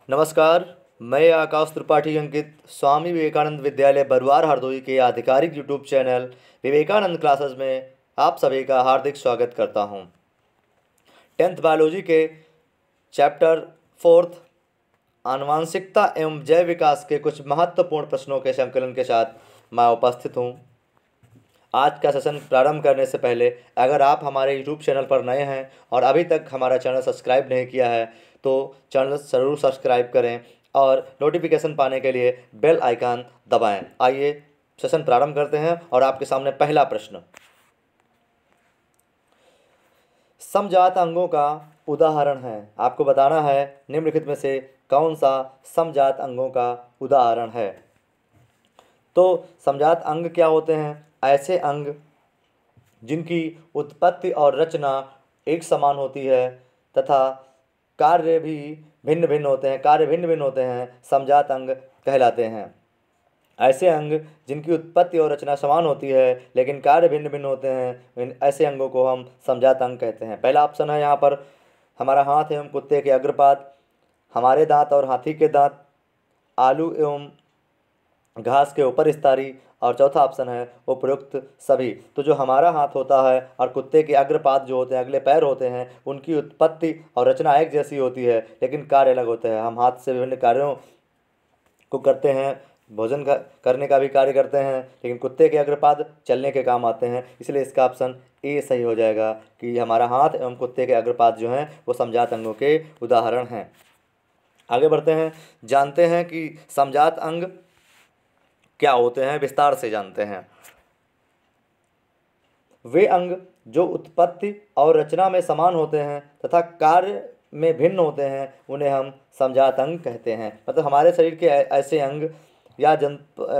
नमस्कार। मैं आकाश त्रिपाठी अंकित स्वामी विवेकानंद विद्यालय बरवार हरदोई के आधिकारिक यूट्यूब चैनल विवेकानंद क्लासेस में आप सभी का हार्दिक स्वागत करता हूं। 10th बायोलॉजी के चैप्टर 4 आनुवांशिकता एवं जैव विकास के कुछ महत्वपूर्ण प्रश्नों के संकलन के साथ मैं उपस्थित हूं। आज का सेशन प्रारंभ करने से पहले अगर आप हमारे यूट्यूब चैनल पर नए हैं और अभी तक हमारा चैनल सब्सक्राइब नहीं किया है तो चैनल ज़रूर सब्सक्राइब करें और नोटिफिकेशन पाने के लिए बेल आइकन दबाएं। आइए सेशन प्रारंभ करते हैं और आपके सामने पहला प्रश्न, समजात अंगों का उदाहरण है। आपको बताना है निम्नलिखित में से कौन सा समजात अंगों का उदाहरण है। तो समजात अंग क्या होते हैं? ऐसे अंग जिनकी उत्पत्ति और रचना एक समान होती है तथा कार्य भी भिन्न भिन्न होते हैं समजात अंग कहलाते हैं। ऐसे अंग जिनकी उत्पत्ति और रचना समान होती है लेकिन कार्य भिन्न भिन्न होते हैं, ऐसे अंगों को हम समजात अंग कहते हैं। पहला ऑप्शन है यहाँ पर हमारा हाथ एवं कुत्ते के अग्रपाद, हमारे दांत और हाथी के दांत, आलू एवं घास के ऊपर स्तरी, और चौथा ऑप्शन है उपरोक्त सभी। तो जो हमारा हाथ होता है और कुत्ते के अग्रपाद जो होते हैं, अगले पैर होते हैं, उनकी उत्पत्ति और रचना एक जैसी होती है लेकिन कार्य अलग होते हैं। हम हाथ से विभिन्न कार्यों को करते हैं, भोजन करने का भी कार्य करते हैं, लेकिन कुत्ते के अग्रपाद चलने के काम आते हैं। इसलिए इसका ऑप्शन ए सही हो जाएगा कि हमारा हाथ एवं कुत्ते के अग्रपाद जो हैं वो समजात अंगों के उदाहरण हैं। आगे बढ़ते हैं, जानते हैं कि समजात अंग क्या होते हैं, विस्तार से जानते हैं। वे अंग जो उत्पत्ति और रचना में समान होते हैं तथा कार्य में भिन्न होते हैं उन्हें हम समजात अंग कहते हैं। मतलब हमारे शरीर के ऐसे अंग या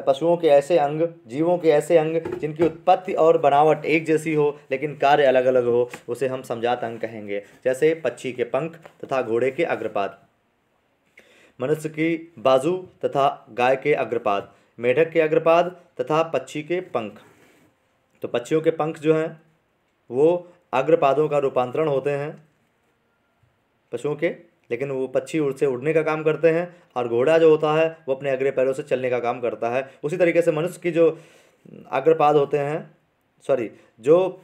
पशुओं के ऐसे अंग, जीवों के ऐसे अंग जिनकी उत्पत्ति और बनावट एक जैसी हो लेकिन कार्य अलग अलग हो, उसे हम समजात अंग कहेंगे। जैसे पक्षी के पंख तथा घोड़े के अग्रपाद, मनुष्य की बाजू तथा गाय के अग्रपाद, मेढक के अग्रपाद तथा पक्षी के पंख। तो पक्षियों के पंख जो हैं वो अग्रपादों का रूपांतरण होते हैं पशुओं के, लेकिन वो पक्षी से उड़ने का काम करते हैं और घोड़ा जो होता है वो अपने अग्र पैरों से चलने का काम करता है। उसी तरीके से मनुष्य की जो अग्रपाद होते हैं जो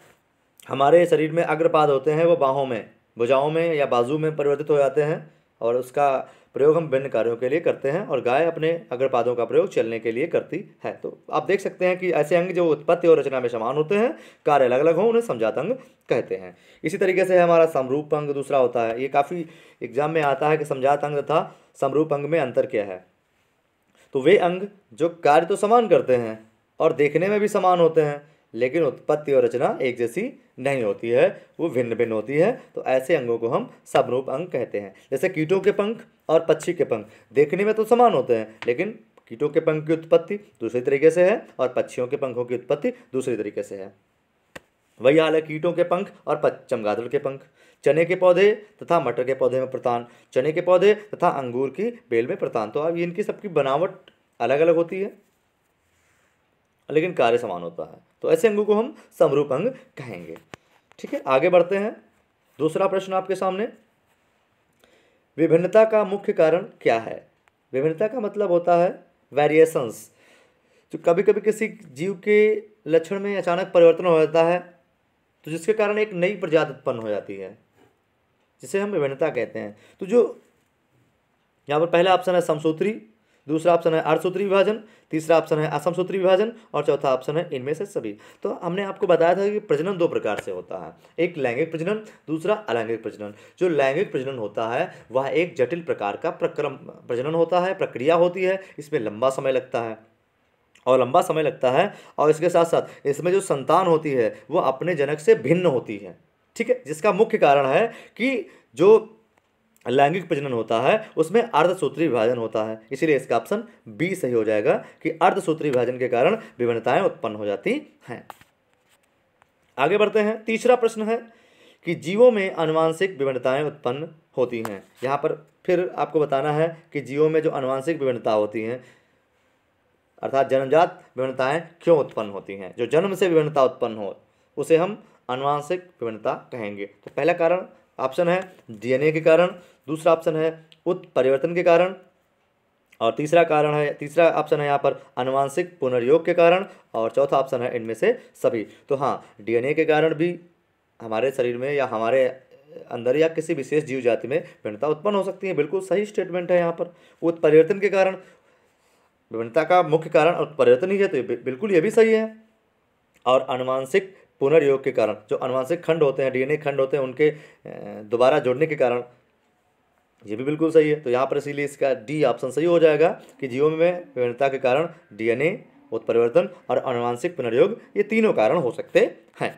हमारे शरीर में अग्रपाद होते हैं वो बाहों में, भुजाओं में या बाजू में परिवर्तित हो जाते हैं और उसका प्रयोग हम विभिन्न कार्यों के लिए करते हैं और गाय अपने अग्रपादों का प्रयोग चलने के लिए करती है। तो आप देख सकते हैं कि ऐसे अंग जो उत्पत्ति और रचना में समान होते हैं, कार्य अलग अलग हों, उन्हें समजात अंग कहते हैं। इसी तरीके से हमारा समरूप अंग दूसरा होता है। ये काफ़ी एग्जाम में आता है कि समजात अंग तथा समरूप अंग में अंतर क्या है। तो वे अंग जो कार्य तो समान करते हैं और देखने में भी समान होते हैं लेकिन उत्पत्ति और रचना एक जैसी नहीं होती है, वो भिन्न भिन्न होती है, तो ऐसे अंगों को हम समरूप अंग कहते हैं। जैसे कीटों के पंख और पक्षी के पंख देखने में तो समान होते हैं लेकिन कीटों के पंख की उत्पत्ति दूसरी तरीके से है और पक्षियों के पंखों की उत्पत्ति दूसरी तरीके से है। वही हाल है कीटों के पंख और चमगादड़ के पंख, चने के पौधे तथा मटर के पौधे में प्रतान, चने के पौधे तथा अंगूर की बेल में प्रतान। तो अब इनकी सबकी बनावट अलग अलग होती है लेकिन कार्य समान होता है, तो ऐसे अंगों को हम समरूप अंग कहेंगे। ठीक है, आगे बढ़ते हैं। दूसरा प्रश्न आपके सामने, विभिन्नता का मुख्य कारण क्या है? विभिन्नता का मतलब होता है वेरिएशंस। जो कभी कभी किसी जीव के लक्षण में अचानक परिवर्तन हो जाता है तो जिसके कारण एक नई प्रजाति उत्पन्न हो जाती है, जिसे हम विभिन्नता कहते हैं। तो जो यहाँ पर पहला ऑप्शन है समसूत्री, दूसरा ऑप्शन है अर्धसूत्री विभाजन, तीसरा ऑप्शन है असमसूत्री विभाजन और चौथा ऑप्शन है इनमें से सभी। तो हमने आपको बताया था कि प्रजनन दो प्रकार से होता है, एक लैंगिक प्रजनन, दूसरा अलैंगिक प्रजनन। जो लैंगिक प्रजनन होता है वह एक जटिल प्रकार का प्रजनन होता है, प्रक्रिया होती है। इसमें लंबा समय लगता है और इसके साथ साथ इसमें जो संतान होती है वो अपने जनक से भिन्न होती है। ठीक है, जिसका मुख्य कारण है कि जो लैंगिक प्रजनन होता है उसमें अर्धसूत्री विभाजन होता है। इसीलिए इसका ऑप्शन बी सही हो जाएगा कि अर्धसूत्री विभाजन के कारण विभिन्नताएं उत्पन्न हो जाती हैं। आगे बढ़ते हैं। तीसरा प्रश्न है कि जीवों में आनुवांशिक विभिन्नताएं उत्पन्न होती हैं। यहाँ पर फिर आपको बताना है कि जीवों में जो आनुवांशिक विभिन्नता होती हैं अर्थात जन्मजात विभिन्नताएं क्यों उत्पन्न होती हैं। जो जन्म से विभिन्नता उत्पन्न हो उसे हम आनुवांशिक विभिन्नता कहेंगे। तो पहला कारण ऑप्शन है डीएनए के कारण, दूसरा ऑप्शन है उत्परिवर्तन के कारण, और तीसरा ऑप्शन है यहाँ पर आनुवंशिक पुनर्योग के कारण, और चौथा ऑप्शन है इनमें से सभी। तो हाँ, डीएनए के कारण भी हमारे शरीर में या हमारे अंदर या किसी विशेष जीव जाति में भिन्नता उत्पन्न हो सकती है। बिल्कुल सही स्टेटमेंट है यहाँ पर। उत्परिवर्तन के कारण, विभिन्नता का मुख्य कारण उत्परिवर्तन ही है, तो बिल्कुल ये भी सही है। और आनुवंशिक पुनर्योग के कारण, जो आनुवंशिक खंड होते हैं, डीएनए खंड होते हैं, उनके दोबारा जोड़ने के कारण, ये भी बिल्कुल सही है। तो यहाँ पर इसीलिए इसका डी ऑप्शन सही हो जाएगा कि जीवों में विभिन्नता के कारण डीएनए, उत्परिवर्तन और आनुवंशिक पुनर्योग, ये तीनों कारण हो सकते हैं।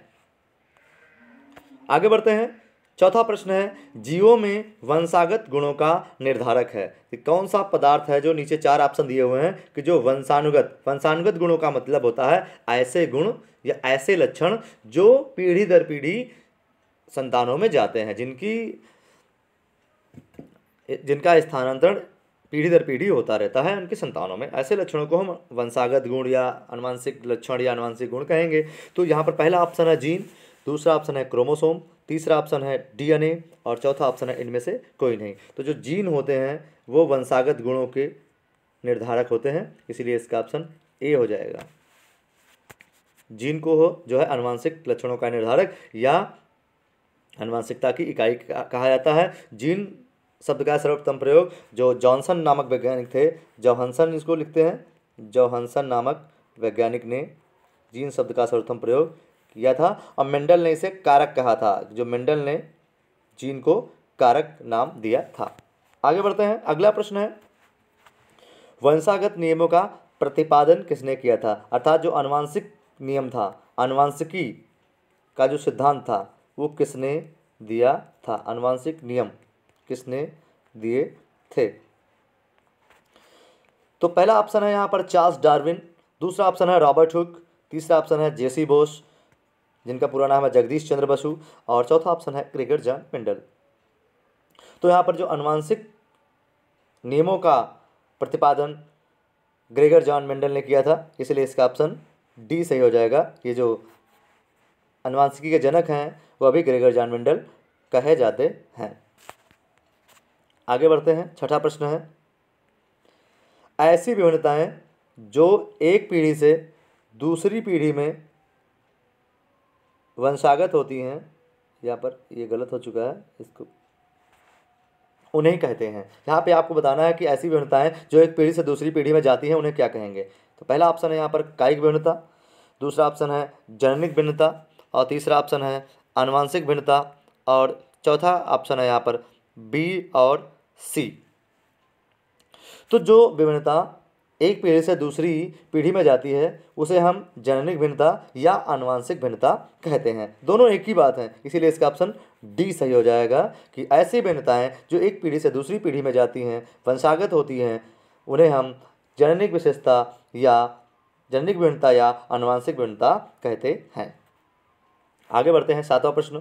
आगे बढ़ते हैं। चौथा प्रश्न है, जीवों में वंशागत गुणों का निर्धारक है। कि कौन सा पदार्थ है, जो नीचे 4 ऑप्शन दिए हुए हैं, कि जो वंशानुगत गुणों का मतलब होता है ऐसे गुण या ऐसे लक्षण जो पीढ़ी दर पीढ़ी संतानों में जाते हैं, जिनका स्थानांतरण पीढ़ी दर पीढ़ी होता रहता है उनकी संतानों में। ऐसे लक्षणों को हम वंशागत गुण या आनुवंशिक लक्षण या आनुवंशिक गुण कहेंगे। तो यहाँ पर पहला ऑप्शन है जीन, दूसरा ऑप्शन है क्रोमोसोम, तीसरा ऑप्शन है डीएनए, और चौथा ऑप्शन है इनमें से कोई नहीं। तो जो जीन होते हैं वो वंशागत गुणों के निर्धारक होते हैं, इसीलिए इसका ऑप्शन ए हो जाएगा। जीन को जो है आनुवंशिक लक्षणों का निर्धारक या आनुवंशिकता की इकाई कहा जाता है। जीन शब्द का सर्वप्रथम प्रयोग जो जॉनसन नामक वैज्ञानिक थे, जोहानसन इसको लिखते हैं, जोहानसन नामक वैज्ञानिक ने जीन शब्द का सर्वप्रथम प्रयोग किया था, और मेंडल ने इसे कारक कहा था। जो मेंडल ने जीन को कारक नाम दिया था। आगे बढ़ते हैं। अगला प्रश्न है, वंशागत नियमों का प्रतिपादन किसने किया था। अर्थात जो आनुवंशिक नियम था, आनुवंशिकी का जो सिद्धांत था, वो किसने दिया था। आनुवंशिक नियम किसने दिए थे। तो पहला ऑप्शन है यहाँ पर चार्ल्स डार्विन, दूसरा ऑप्शन है रॉबर्ट हुक, तीसरा ऑप्शन है जेसी बोस, जिनका पूरा नाम है जगदीश चंद्र बसु, और चौथा ऑप्शन है ग्रेगर जॉन मेंडल। तो यहाँ पर जो आनुवंशिक नियमों का प्रतिपादन ग्रेगर जॉन मेंडल ने किया था, इसलिए इसका ऑप्शन डी सही हो जाएगा। ये जो आनुवंशिकी के जनक हैं वो अभी ग्रेगर जॉन मेंडल कहे जाते हैं। आगे बढ़ते हैं। छठा प्रश्न है, ऐसी विभिन्नताएं जो एक पीढ़ी से दूसरी पीढ़ी में वंशागत होती हैं, यहाँ पर ये गलत हो चुका है, इसको उन्हें कहते हैं। यहाँ पे आपको बताना है कि ऐसी विभिन्नताएं जो एक पीढ़ी से दूसरी पीढ़ी में जाती हैं उन्हें क्या कहेंगे। तो पहला ऑप्शन है यहाँ पर कायिक भिन्नता, दूसरा ऑप्शन है जननिक भिन्नता, और तीसरा ऑप्शन है आनुवंशिक भिन्नता, और चौथा ऑप्शन है यहाँ पर बी और सी। तो जो विभिन्नता एक पीढ़ी से दूसरी पीढ़ी में जाती है उसे हम जननिक भिन्नता या आनुवंशिक भिन्नता कहते हैं। दोनों एक ही बात है, इसीलिए इसका ऑप्शन डी सही हो जाएगा कि ऐसी भिन्नताएं जो एक पीढ़ी से दूसरी पीढ़ी में जाती हैं, वंशागत होती हैं, उन्हें हम जननिक विशेषता या जननिक भिन्नता या आनुवंशिक भिन्नता कहते हैं। आगे बढ़ते हैं। सातवां प्रश्न,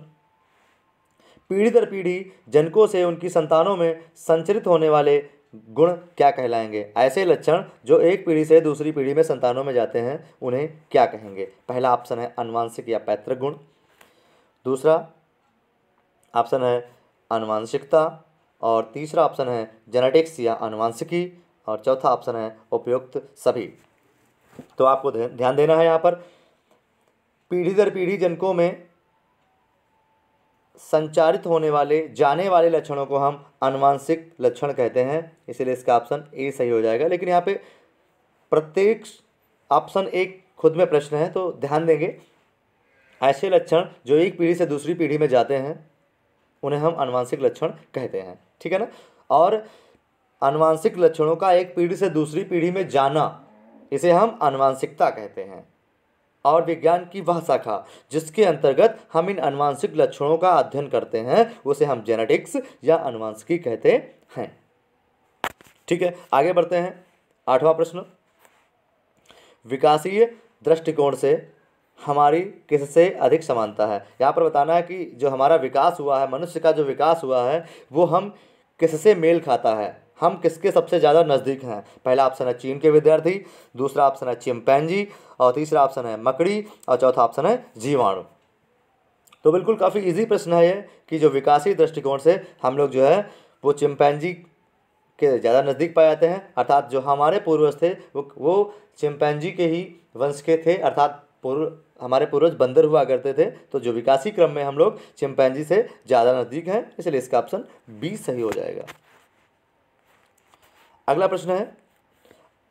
पीढ़ी दर पीढ़ी जनकों से उनकी संतानों में संचरित होने वाले गुण क्या कहलाएंगे। ऐसे लक्षण जो एक पीढ़ी से दूसरी पीढ़ी में संतानों में जाते हैं उन्हें क्या कहेंगे। पहला ऑप्शन है आनुवंशिक या पैतृक गुण, दूसरा ऑप्शन है आनुवंशिकता, और तीसरा ऑप्शन है जेनेटिक्स या आनुवंशिकी, और चौथा ऑप्शन है उपयुक्त सभी। तो आपको ध्यान देना है यहाँ पर, पीढ़ी दर पीढ़ी जनकों में संचारित होने वाले जाने वाले लक्षणों को हम आनुवंशिक लक्षण कहते हैं, इसलिए इसका ऑप्शन ए सही हो जाएगा। लेकिन यहाँ पे प्रत्येक ऑप्शन एक खुद में प्रश्न है, तो ध्यान देंगे। ऐसे लक्षण जो एक पीढ़ी से दूसरी पीढ़ी में जाते हैं उन्हें हम आनुवंशिक लक्षण कहते हैं, ठीक है ना। और आनुवंशिक लक्षणों का एक पीढ़ी से दूसरी पीढ़ी में जाना, इसे हम आनुवंशिकता कहते हैं। और विज्ञान की वह शाखा जिसके अंतर्गत हम इन आनुवंशिक लक्षणों का अध्ययन करते हैं उसे हम जेनेटिक्स या आनुवंशिकी कहते हैं, ठीक है। आगे बढ़ते हैं। आठवां प्रश्न, विकासीय दृष्टिकोण से हमारी किससे अधिक समानता है। यहाँ पर बताना है कि जो हमारा विकास हुआ है, मनुष्य का जो विकास हुआ है, वो हम किससे मेल खाता है, हम किसके सबसे ज़्यादा नज़दीक हैं। पहला ऑप्शन है चीन के विद्यार्थी, दूसरा ऑप्शन है चिंपैंजी, और तीसरा ऑप्शन है मकड़ी, और चौथा ऑप्शन है जीवाणु। तो बिल्कुल काफ़ी इजी प्रश्न है ये कि जो विकासीय दृष्टिकोण से हम लोग जो है वो चिंपैंजी के ज़्यादा नज़दीक पाए जाते हैं, अर्थात जो हमारे पूर्वज थे वो चिंपैंजी के ही वंश के थे, अर्थात हमारे पूर्वज बंदर हुआ करते थे, तो जो विकासी क्रम में हम लोग चिंपैंजी से ज़्यादा नज़दीक हैं, इसलिए इसका ऑप्शन बी सही हो जाएगा। अगला प्रश्न है,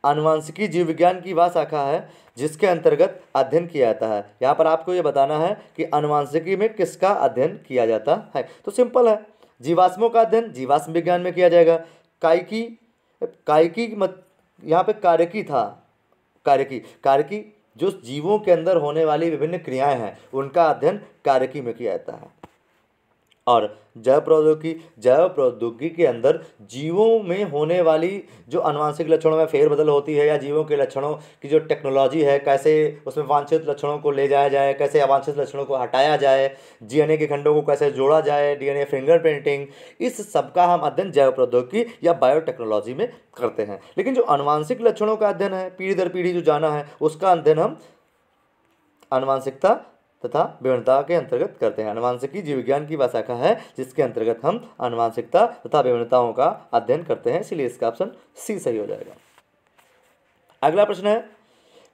आनुवांशिकी जीव विज्ञान की वह शाखा है जिसके अंतर्गत अध्ययन किया जाता है। यहाँ पर आपको ये बताना है कि आनुवांशिकी में किसका अध्ययन किया जाता है। तो सिंपल है, जीवाश्मों का अध्ययन जीवाश्म विज्ञान में किया जाएगा। कायकी मत यहाँ पे कार्यकी था, कार्यकी जो जीवों के अंदर होने वाली विभिन्न क्रियाएं हैं उनका अध्ययन कार्यकी में किया जाता है। और जैव प्रौद्योगिकी के अंदर जीवों में होने वाली जो आनुवांशिक लक्षणों में फेरबदल होती है या जीवों के लक्षणों की जो टेक्नोलॉजी है, कैसे उसमें वांछित लक्षणों को ले जाया जाए, कैसे अवांछित लक्षणों को हटाया जाए, डीएनए के खंडों को कैसे जोड़ा जाए, डीएनए फिंगरप्रिंटिंग, इस सब का हम अध्ययन जैव प्रौद्योगिकी या बायोटेक्नोलॉजी में करते हैं। लेकिन जो आनुवांशिक लक्षणों का अध्ययन है, पीढ़ी दर पीढ़ी जो जाना है, उसका अध्ययन हम आनुवांशिकता तथा विभिन्नता के अंतर्गत करते हैं। आनुवांशिकी जीव विज्ञान की वह शाखा है जिसके अंतर्गत हम आनुवांशिकता तथा विभिन्नताओं का अध्ययन करते हैं, इसलिए इसका ऑप्शन सी सही हो जाएगा। अगला प्रश्न है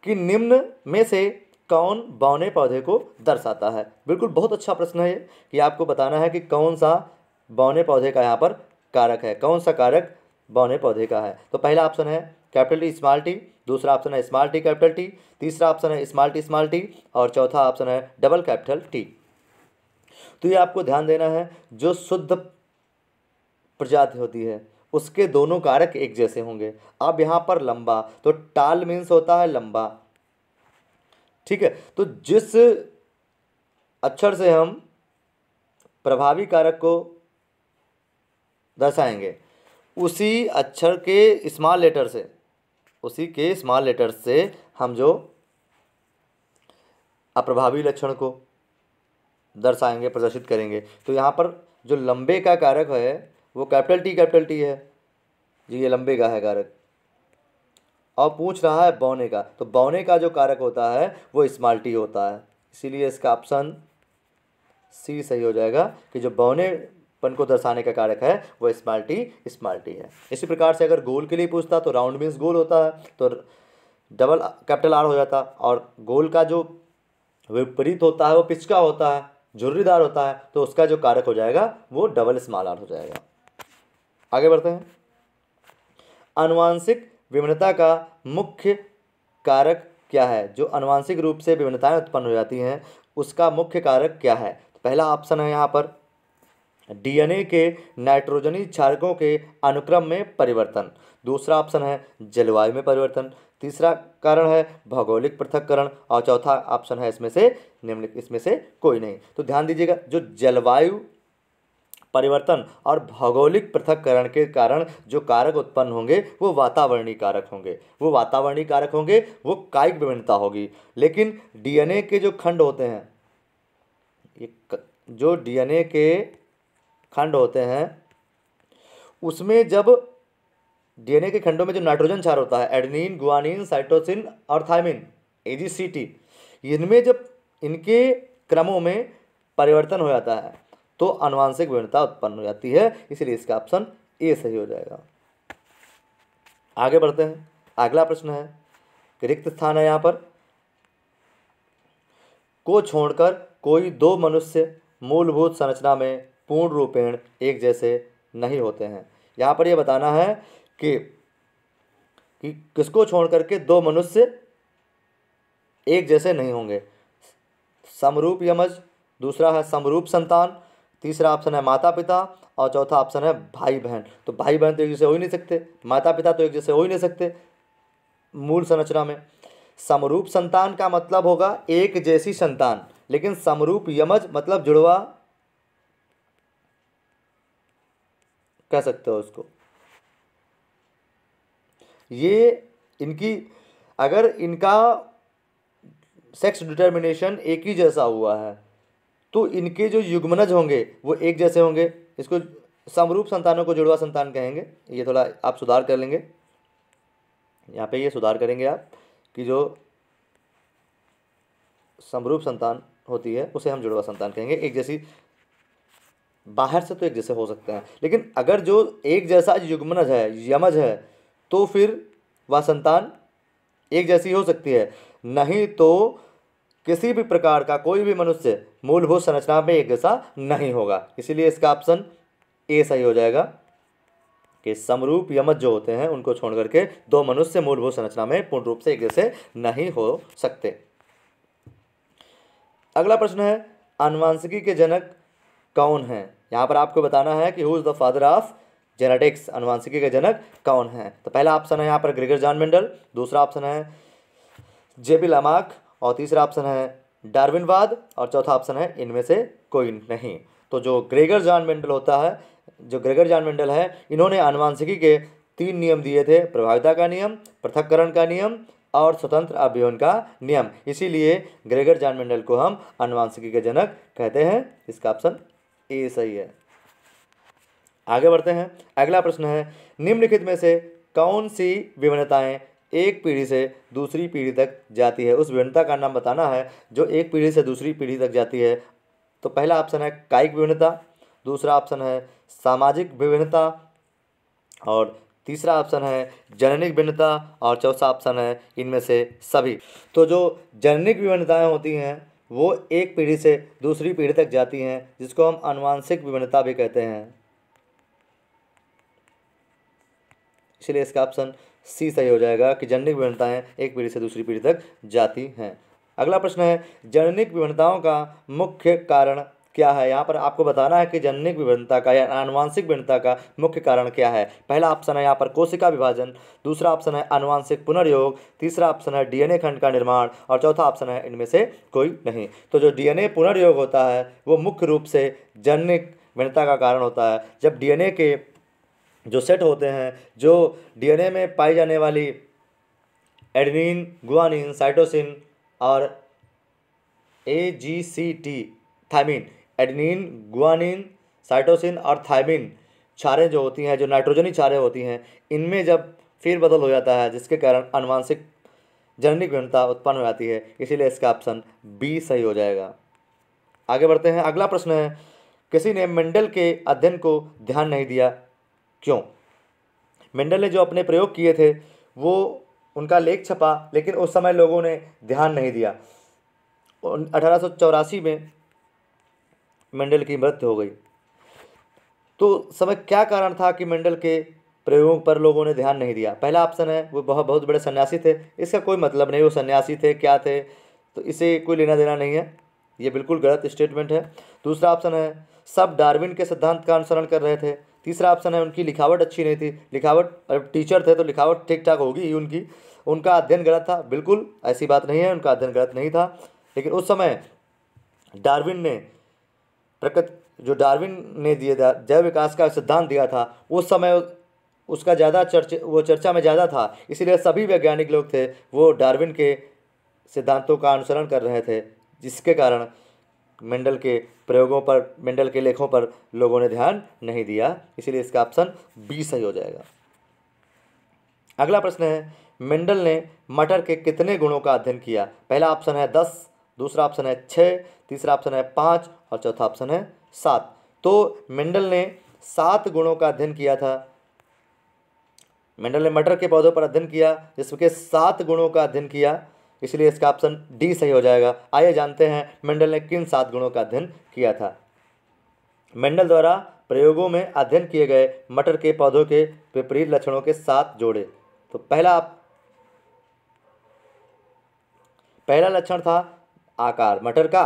कि निम्न में से कौन बौने पौधे को दर्शाता है। बिल्कुल बहुत अच्छा प्रश्न है ये, कि आपको बताना है कि कौन सा बौने पौधे का यहाँ पर कारक है, कौन सा कारक बौने पौधे का है। तो पहला ऑप्शन है कैपिटल टी स्मॉल टी, दूसरा ऑप्शन है स्मॉल टी कैपिटल टी, तीसरा ऑप्शन है स्मॉल टी और चौथा ऑप्शन है डबल कैपिटल टी। तो ये आपको ध्यान देना है, जो शुद्ध प्रजाति होती है उसके दोनों कारक एक जैसे होंगे। अब यहाँ पर लंबा, तो टाल मीन्स होता है लंबा, ठीक है। तो जिस अक्षर से हम प्रभावी कारक को दर्शाएंगे उसी अक्षर के स्मॉल लेटर से हम जो अप्रभावी लक्षण को दर्शाएंगे, प्रदर्शित करेंगे। तो यहाँ पर जो लंबे का कारक है वो कैपिटल टी है जी, ये लंबे का है कारक। और पूछ रहा है बौने का, तो बौने का जो कारक होता है वो स्मॉल टी होता है, इसीलिए इसका ऑप्शन सी सही हो जाएगा कि जो बौनेपन को दर्शाने का कारक है वो स्मॉल टी है। इसी प्रकार से अगर गोल के लिए पूछता तो राउंड मीन्स गोल होता है, तो डबल कैपिटल आर हो जाता, और गोल का जो विपरीत होता है वो पिचका होता है, झुर्रीदार होता है, तो उसका जो कारक हो जाएगा वो डबल स्मॉल आर हो जाएगा। आगे बढ़ते हैं, आनुवांशिक विभिन्नता का मुख्य कारक क्या है। जो आनुवांशिक रूप से विभिन्नताएं उत्पन्न हो जाती हैं उसका मुख्य कारक क्या है। तो पहला ऑप्शन है यहाँ पर डीएनए के नाइट्रोजनी क्षारकों के अनुक्रम में परिवर्तन, दूसरा ऑप्शन है जलवायु में परिवर्तन, तीसरा कारण है भौगोलिक पृथक्करण और चौथा ऑप्शन है इसमें से कोई नहीं। तो ध्यान दीजिएगा, जो जलवायु परिवर्तन और भौगोलिक पृथक्करण के कारण जो कारक उत्पन्न होंगे वो वातावरणीय कारक होंगे, वो कायिक विभिन्नता होगी। लेकिन डीएनए के जो खंड होते हैं, जो डीएनए के खंड होते हैं उसमें जब डीएनए के खंडों में जो नाइट्रोजन क्षार होता है, एडेनिन, गुआनिन, साइटोसिन और थायमिन, AGCT, इनमें जब इनके क्रमों में परिवर्तन हो जाता है तो आनुवांशिक विभिन्नता उत्पन्न हो जाती है, इसलिए इसका ऑप्शन ए सही हो जाएगा। आगे बढ़ते हैं, अगला प्रश्न है, रिक्त स्थान है यहाँ पर, को छोड़कर कोई दो मनुष्य मूलभूत संरचना में पूर्ण रूपेण एक जैसे नहीं होते हैं। यहाँ पर यह बताना है कि किसको छोड़ करके दो मनुष्य एक जैसे नहीं होंगे। समरूप यमज, दूसरा है समरूप संतान, तीसरा ऑप्शन है माता पिता और चौथा ऑप्शन है भाई बहन। तो भाई बहन तो एक जैसे हो ही नहीं सकते, माता पिता तो एक जैसे हो ही नहीं सकते मूल संरचना में। समरूप संतान का मतलब होगा एक जैसी संतान, लेकिन समरूप यमज मतलब जुड़वा कह सकते हो उसको। ये इनकी अगर इनका सेक्स डिटर्मिनेशन एक ही जैसा हुआ है तो इनके जो युग्मनज होंगे वो एक जैसे होंगे, इसको समरूप संतानों को जुड़वा संतान कहेंगे। ये थोड़ा आप सुधार कर लेंगे, यहाँ पे ये सुधार करेंगे आप कि जो समरूप संतान होती है उसे हम जुड़वा संतान कहेंगे, एक जैसी बाहर से तो एक जैसे हो सकते हैं, लेकिन अगर जो एक जैसा युग्मनज है, यमज है, तो फिर वह संतान एक जैसी हो सकती है। नहीं तो किसी भी प्रकार का कोई भी मनुष्य मूलभूत संरचना में एक जैसा नहीं होगा। इसीलिए इसका ऑप्शन ए सही हो जाएगा कि समरूप यमज जो होते हैं उनको छोड़ करके दो मनुष्य मूलभूत संरचना में पूर्ण रूप से एक जैसे नहीं हो सकते। अगला प्रश्न है, आनुवांशिकी के जनक कौन हैं? यहाँ पर आपको बताना है कि who is the father of genetics, आनुवांशिकी के जनक कौन है? तो पहला ऑप्शन है यहाँ पर ग्रेगर जॉन मेंडल, दूसरा ऑप्शन है जेबी लामार्क, और तीसरा ऑप्शन है डार्विनवाद, और चौथा ऑप्शन है इनमें से कोई नहीं। तो जो ग्रेगर जॉन मेंडल होता है, जो ग्रेगर जॉन मेंडल है, इन्होंने आनुवांशिकी के 3 नियम दिए थे, प्रभाविता का नियम, पृथक्करण का नियम और स्वतंत्र अभियोजन का नियम। इसीलिए ग्रेगर जॉन मेंडल को हम आनुवांशिकी के जनक कहते हैं। इसका ऑप्शन ए सही है। आगे बढ़ते हैं। अगला प्रश्न है, निम्नलिखित में से कौन सी विभिन्नताएं एक पीढ़ी से दूसरी पीढ़ी तक जाती है? उस विभिन्नता का नाम बताना है जो एक पीढ़ी से दूसरी पीढ़ी तक जाती है। तो पहला ऑप्शन है कायिक विभिन्नता, दूसरा ऑप्शन है सामाजिक विभिन्नता, और तीसरा ऑप्शन है जननिक विभिन्नता, और चौथा ऑप्शन है इनमें से सभी। तो जो जननिक विभिन्नताएं होती हैं वो एक पीढ़ी से दूसरी पीढ़ी तक जाती हैं, जिसको हम आनुवांशिक विभिन्नता भी कहते हैं। इसलिए इसका ऑप्शन सी सही हो जाएगा कि जननिक विभिन्नताएं एक पीढ़ी से दूसरी पीढ़ी तक जाती हैं। अगला प्रश्न है, जननिक विभिन्नताओं का मुख्य कारण क्या है? यहाँ पर आपको बताना है कि जननिक विभिन्नता का या आनुवांशिक विभिन्नता का मुख्य कारण क्या है। पहला ऑप्शन है यहाँ पर कोशिका विभाजन, दूसरा ऑप्शन है आनुवांशिक पुनर्योग, तीसरा ऑप्शन है डीएनए खंड का निर्माण, और चौथा ऑप्शन है इनमें से कोई नहीं। तो जो डीएनए पुनर्योग होता है वो मुख्य रूप से जननिक विभिन्नता का कारण होता है। जब डीएनए के जो सेट होते हैं, जो डीएनए में पाई जाने वाली एडेनिन, गुआनिन, साइटोसिन और AGCT thymine, adenine, guanine, cytosine और थायमिन क्षारें जो होती हैं, जो नाइट्रोजनी क्षारें होती हैं, इनमें जब फेरबदल हो जाता है जिसके कारण आनुवांशिक जननिक विभिन्नता उत्पन्न हो जाती है। इसीलिए इसका ऑप्शन बी सही हो जाएगा। आगे बढ़ते हैं। अगला प्रश्न है, किसी ने मेंडल के अध्ययन को ध्यान नहीं दिया, क्यों? मेंडल ने जो अपने प्रयोग किए थे वो उनका लेख छपा, लेकिन उस समय लोगों ने ध्यान नहीं दिया। 1884 में मेंडल की मृत्यु हो गई। तो समय क्या कारण था कि मेंडल के प्रयोगों पर लोगों ने ध्यान नहीं दिया? पहला ऑप्शन है वो बहुत बड़े सन्यासी थे। इसका कोई मतलब नहीं वो सन्यासी थे क्या थे, तो इसे कोई लेना देना नहीं है, ये बिल्कुल गलत स्टेटमेंट है। दूसरा ऑप्शन है सब डार्विन के सिद्धांत का अनुसरण कर रहे थे। तीसरा ऑप्शन है उनकी लिखावट अच्छी नहीं थी। लिखावट, टीचर थे तो लिखावट ठीक ठाक होगी ही उनकी। उनका अध्ययन गलत था, बिल्कुल ऐसी बात नहीं है, उनका अध्ययन गलत नहीं था। लेकिन उस समय डार्विन ने जो डार्विन ने दिया था जैव विकास का सिद्धांत दिया था, उस समय उसका ज़्यादा चर्चा में ज़्यादा था। इसीलिए सभी वैज्ञानिक लोग थे वो डार्विन के सिद्धांतों का अनुसरण कर रहे थे, जिसके कारण मेंडल के प्रयोगों पर, मेंडल के लेखों पर लोगों ने ध्यान नहीं दिया। इसीलिए इसका ऑप्शन बी सही हो जाएगा। अगला प्रश्न है, मेंडल ने मटर के कितने गुणों का अध्ययन किया? पहला ऑप्शन है 10, दूसरा ऑप्शन है 6, तीसरा ऑप्शन है 5 और चौथा ऑप्शन है 7। तो मेंडल ने 7 गुणों का अध्ययन किया था। मेंडल ने मटर के पौधों पर अध्ययन किया जिसके 7 गुणों का अध्ययन किया। इसलिए इसका ऑप्शन डी सही हो जाएगा। आइए जानते हैं मेंडल ने किन 7 गुणों का अध्ययन किया था। मेंडल द्वारा प्रयोगों में अध्ययन किए गए मटर के पौधों के विपरीत लक्षणों के 7 जोड़े। तो पहला लक्षण था आकार, मटर का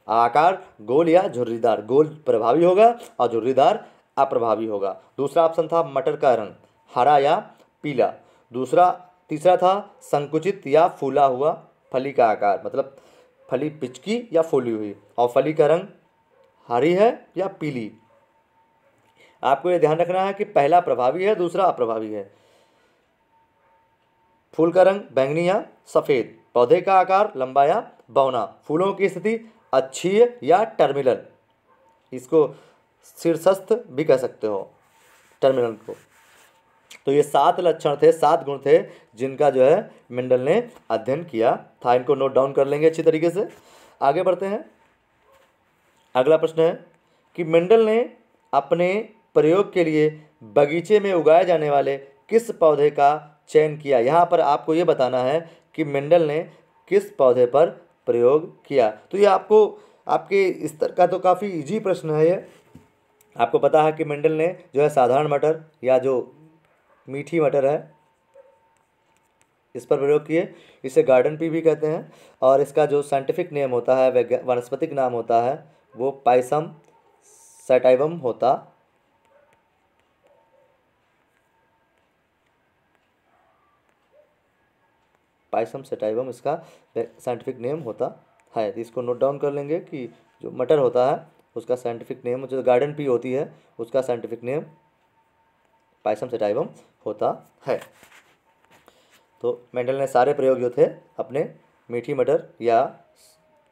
आकार गोल या झुर्रीदार, गोल प्रभावी होगा और झुर्रीदार अप्रभावी होगा। दूसरा ऑप्शन था मटर का रंग, हरा या पीला। तीसरा था संकुचित या फूला हुआ फली का आकार, मतलब फली पिचकी या फूली हुई, और फली का रंग हरी है या पीली। आपको ये ध्यान रखना है कि पहला प्रभावी है, दूसरा अप्रभावी है। फूल का रंग बैंगनी या सफ़ेद, पौधे का आकार लंबा या बौना, फूलों की स्थिति अक्षीय या टर्मिनल, इसको शीर्षस्थ भी कह सकते हो, टर्मिनल को। तो ये 7 लक्षण थे, 7 गुण थे जिनका जो है मेंडल ने अध्ययन किया था। इनको नोट डाउन कर लेंगे अच्छी तरीके से। आगे बढ़ते हैं। अगला प्रश्न है, कि मेंडल ने अपने प्रयोग के लिए बगीचे में उगाए जाने वाले किस पौधे का चयन किया। यहाँ पर आपको ये बताना है कि मेंडल ने किस पौधे पर प्रयोग किया। तो ये आपको आपके स्तर का तो काफ़ी इजी प्रश्न है ये। आपको पता है कि मेंडल ने जो है साधारण मटर या जो मीठी मटर है इस पर प्रयोग किए। इसे गार्डन पी भी कहते हैं और इसका जो साइंटिफिक नेम होता है, वानस्पतिक नाम होता है, वो पाइसम सैटाइवम होता पाइसम सैटाइवम इसका साइंटिफिक नेम होता है। तो इसको नोट डाउन कर लेंगे कि जो मटर होता है उसका साइंटिफिक नेम, जो गार्डन पी होती है उसका साइंटिफिक नेम पाइसम सैटाइवम होता है। तो मेंडल ने सारे प्रयोग जो थे अपने मीठी मटर या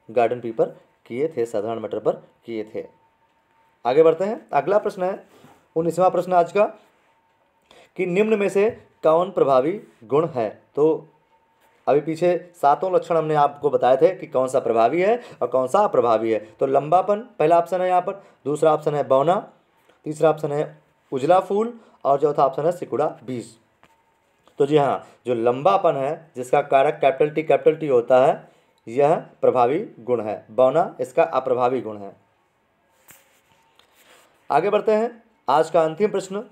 गार्डन पी पर किए थे, साधारण मटर पर किए थे। आगे बढ़ते हैं। अगला प्रश्न है 19वां प्रश्न आज का, कि निम्न में से कौन प्रभावी गुण है। तो अभी पीछे 7 लक्षण हमने आपको बताए थे कि कौन सा प्रभावी है और कौन सा अप्रभावी है। तो लंबापन पहला ऑप्शन है यहाँ पर, दूसरा ऑप्शन है बौना, तीसरा ऑप्शन है उजला फूल और चौथा ऑप्शन है सिकुड़ा बीज। तो जी हाँ, जो लंबापन है जिसका कारक कैपिटल टी होता है यह प्रभावी गुण है, बौना इसका अप्रभावी गुण है। आगे बढ़ते हैं। आज का अंतिम प्रश्न,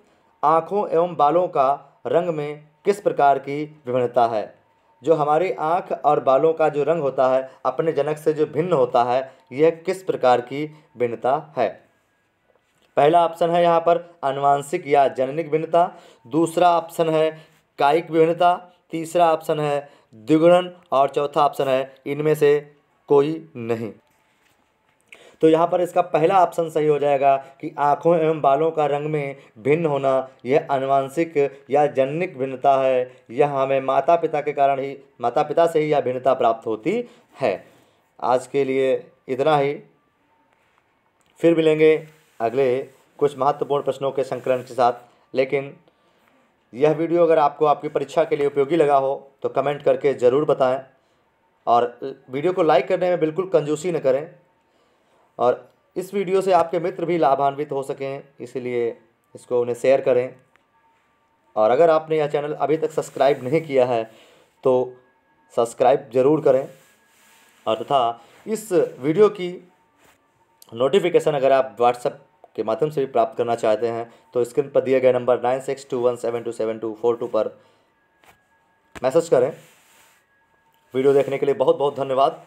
आँखों एवं बालों का रंग में किस प्रकार की विभिन्नता है। जो हमारी आँख और बालों का जो रंग होता है अपने जनक से जो भिन्न होता है, यह किस प्रकार की भिन्नता है। पहला ऑप्शन है यहाँ पर आनुवांशिक या जननिक भिन्नता, दूसरा ऑप्शन है कायिक भिन्नता, तीसरा ऑप्शन है द्विगुणन और चौथा ऑप्शन है इनमें से कोई नहीं। तो यहाँ पर इसका पहला ऑप्शन सही हो जाएगा कि आँखों एवं बालों का रंग में भिन्न होना यह आनुवांशिक या जननिक भिन्नता है। यह हमें माता पिता से ही यह भिन्नता प्राप्त होती है। आज के लिए इतना ही, फिर मिलेंगे अगले कुछ महत्वपूर्ण प्रश्नों के संकलन के साथ। लेकिन यह वीडियो अगर आपको आपकी परीक्षा के लिए उपयोगी लगा हो तो कमेंट करके ज़रूर बताएं और वीडियो को लाइक करने में बिल्कुल कंजूसी न करें और इस वीडियो से आपके मित्र भी लाभान्वित हो सकें, इसलिए इसको उन्हें शेयर करें। और अगर आपने यह चैनल अभी तक सब्सक्राइब नहीं किया है तो सब्सक्राइब ज़रूर करें और तथा इस वीडियो की नोटिफिकेशन अगर आप व्हाट्सएप के माध्यम से भी प्राप्त करना चाहते हैं तो स्क्रीन पर दिए गए नंबर 9621727242 पर मैसेज करें। वीडियो देखने के लिए बहुत बहुत धन्यवाद।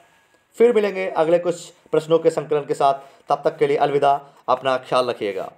फिर मिलेंगे अगले कुछ प्रश्नों के संकलन के साथ, तब तक के लिए अलविदा, अपना ख्याल रखिएगा।